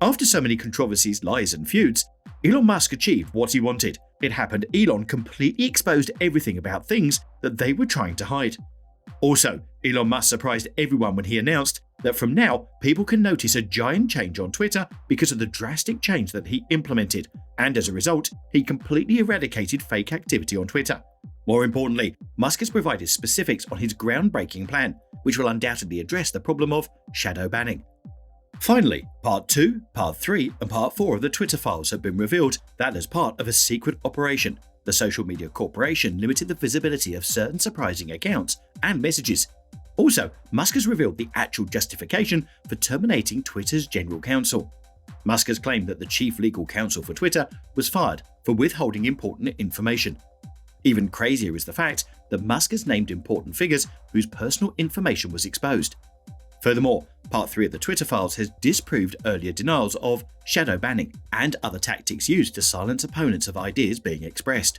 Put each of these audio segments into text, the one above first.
After so many controversies, lies and feuds, Elon Musk achieved what he wanted. It happened. Elon completely exposed everything about things that they were trying to hide. Also, Elon Musk surprised everyone when he announced that from now, people can notice a giant change on Twitter because of the drastic change that he implemented, and as a result, he completely eradicated fake activity on Twitter. More importantly, Musk has provided specifics on his groundbreaking plan, which will undoubtedly address the problem of shadow banning. Finally, Part 2, Part 3, and Part 4 of the Twitter files have been revealed that as part of a secret operation, the social media corporation limited the visibility of certain surprising accounts and messages. Also, Musk has revealed the actual justification for terminating Twitter's general counsel. Musk has claimed that the chief legal counsel for Twitter was fired for withholding important information. Even crazier is the fact that Musk has named important figures whose personal information was exposed. Furthermore, Part 3 of the Twitter files has disproved earlier denials of shadow banning and other tactics used to silence opponents of ideas being expressed.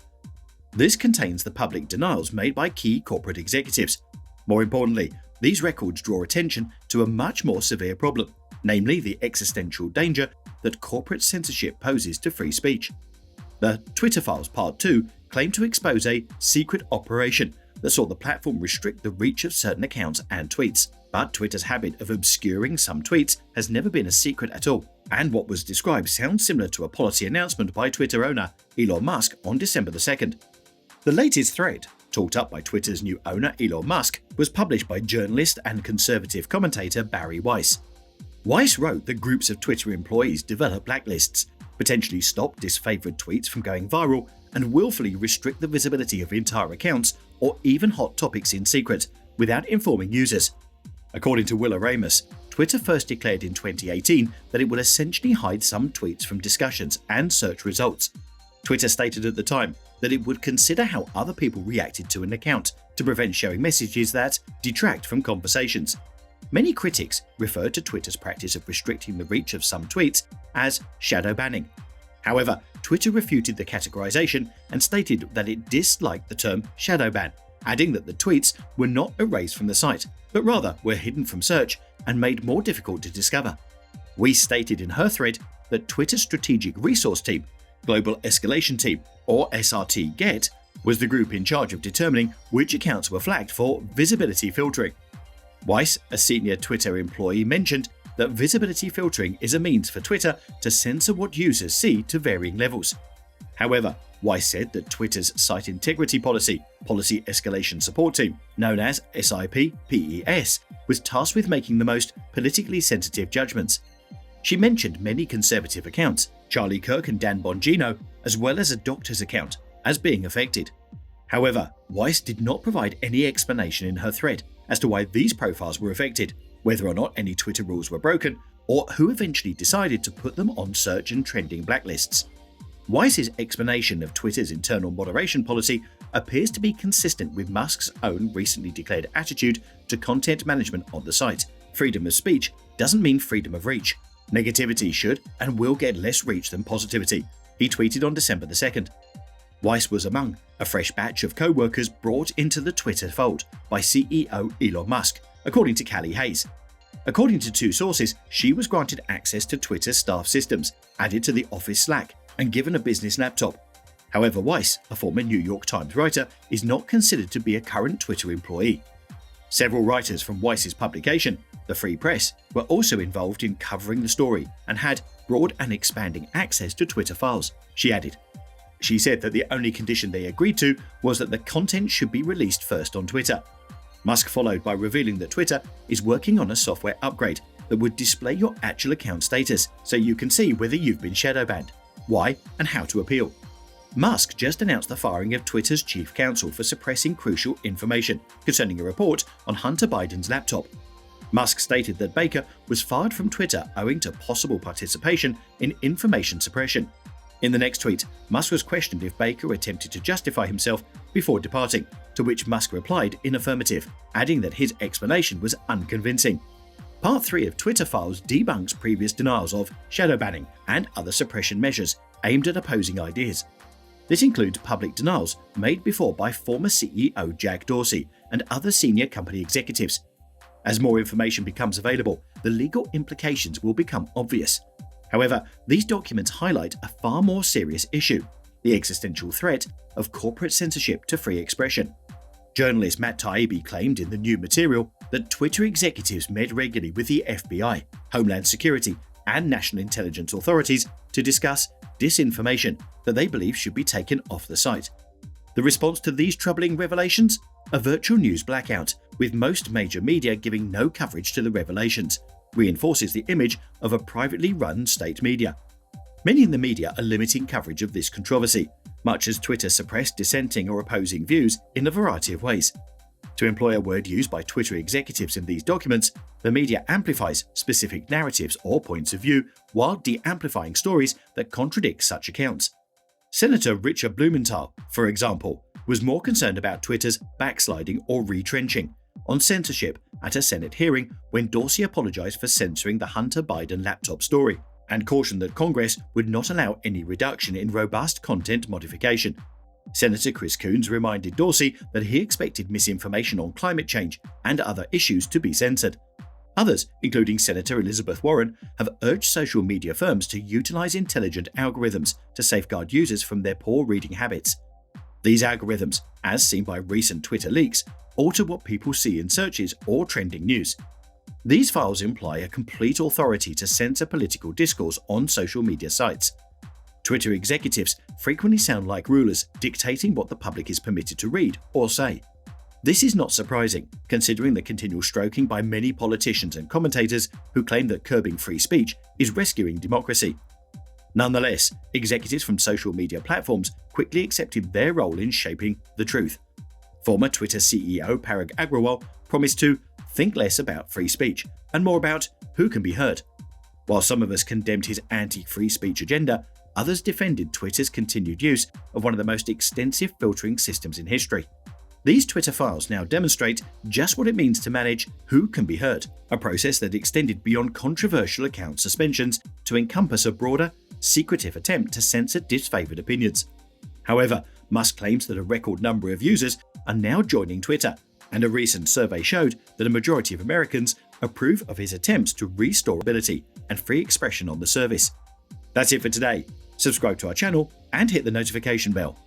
This contains the public denials made by key corporate executives. More importantly, these records draw attention to a much more severe problem, namely the existential danger that corporate censorship poses to free speech. The Twitter files Part 2 claim to expose a secret operation that saw the platform restrict the reach of certain accounts and tweets. But Twitter's habit of obscuring some tweets has never been a secret at all, and what was described sounds similar to a policy announcement by Twitter owner Elon Musk on December 2nd. The latest thread, talked up by Twitter's new owner Elon Musk, was published by journalist and conservative commentator Barry Weiss. Weiss wrote that groups of Twitter employees develop blacklists, potentially stop disfavored tweets from going viral, and willfully restrict the visibility of entire accounts or even hot topics in secret, without informing users. According to Willa Ramus, Twitter first declared in 2018 that it would essentially hide some tweets from discussions and search results. Twitter stated at the time that it would consider how other people reacted to an account to prevent sharing messages that detract from conversations. Many critics referred to Twitter's practice of restricting the reach of some tweets as shadow banning. However, Twitter refuted the categorization and stated that it disliked the term shadow ban, adding that the tweets were not erased from the site, but rather were hidden from search and made more difficult to discover. We stated in her thread that Twitter's Strategic Resource Team, Global Escalation Team, or SRT GET, was the group in charge of determining which accounts were flagged for visibility filtering. Weiss, a senior Twitter employee, mentioned that visibility filtering is a means for Twitter to censor what users see to varying levels. However, Weiss said that Twitter's Site Integrity Policy Escalation Support Team, known as SIP-PES, was tasked with making the most politically sensitive judgments. She mentioned many conservative accounts, Charlie Kirk and Dan Bongino, as well as a doctor's account, as being affected. However, Weiss did not provide any explanation in her thread as to why these profiles were affected, whether or not any Twitter rules were broken, or who eventually decided to put them on search and trending blacklists. Weiss's explanation of Twitter's internal moderation policy appears to be consistent with Musk's own recently declared attitude to content management on the site. Freedom of speech doesn't mean freedom of reach. Negativity should and will get less reach than positivity, he tweeted on December 2nd. Weiss was among a fresh batch of co-workers brought into the Twitter fold by CEO Elon Musk, according to Callie Hayes. According to two sources, she was granted access to Twitter's staff systems, added to the office Slack, and given a business laptop. However, Weiss, a former New York Times writer, is not considered to be a current Twitter employee. Several writers from Weiss's publication, The Free Press, were also involved in covering the story and had broad and expanding access to Twitter files, she added. She said that the only condition they agreed to was that the content should be released first on Twitter. Musk followed by revealing that Twitter is working on a software upgrade that would display your actual account status so you can see whether you've been shadow banned, why, and how to appeal. Musk just announced the firing of Twitter's chief counsel for suppressing crucial information concerning a report on Hunter Biden's laptop. Musk stated that Baker was fired from Twitter owing to possible participation in information suppression. In the next tweet, Musk was questioned if Baker attempted to justify himself before departing, to which Musk replied in affirmative, adding that his explanation was unconvincing. Part 3 of Twitter Files debunks previous denials of shadow banning and other suppression measures aimed at opposing ideas. This includes public denials made before by former CEO Jack Dorsey and other senior company executives. As more information becomes available, the legal implications will become obvious. However, these documents highlight a far more serious issue: the existential threat of corporate censorship to free expression. Journalist Matt Taibbi claimed in the new material that Twitter executives met regularly with the FBI, Homeland Security, and national intelligence authorities to discuss disinformation that they believe should be taken off the site. The response to these troubling revelations? A virtual news blackout, with most major media giving no coverage to the revelations, reinforces the image of a privately run state media. Many in the media are limiting coverage of this controversy, much as Twitter suppressed dissenting or opposing views in a variety of ways. To employ a word used by Twitter executives in these documents, the media amplifies specific narratives or points of view while de-amplifying stories that contradict such accounts. Senator Richard Blumenthal, for example, was more concerned about Twitter's backsliding or retrenching on censorship at a Senate hearing when Dorsey apologized for censoring the Hunter Biden laptop story and cautioned that Congress would not allow any reduction in robust content modification. Senator Chris Coons reminded Dorsey that he expected misinformation on climate change and other issues to be censored. Others, including Senator Elizabeth Warren, have urged social media firms to utilize intelligent algorithms to safeguard users from their poor reading habits. These algorithms, as seen by recent Twitter leaks, alter what people see in searches or trending news. These files imply a complete authority to censor political discourse on social media sites. Twitter executives frequently sound like rulers dictating what the public is permitted to read or say. This is not surprising, considering the continual stroking by many politicians and commentators who claim that curbing free speech is rescuing democracy. Nonetheless, executives from social media platforms quickly accepted their role in shaping the truth. Former Twitter CEO Parag Agrawal promised to think less about free speech and more about who can be heard. While some of us condemned his anti-free speech agenda, others defended Twitter's continued use of one of the most extensive filtering systems in history. These Twitter files now demonstrate just what it means to manage who can be heard, a process that extended beyond controversial account suspensions to encompass a broader, secretive attempt to censor disfavored opinions. However, Musk claims that a record number of users are now joining Twitter, and a recent survey showed that a majority of Americans approve of his attempts to restore ability and free expression on the service. That's it for today. Subscribe to our channel and hit the notification bell.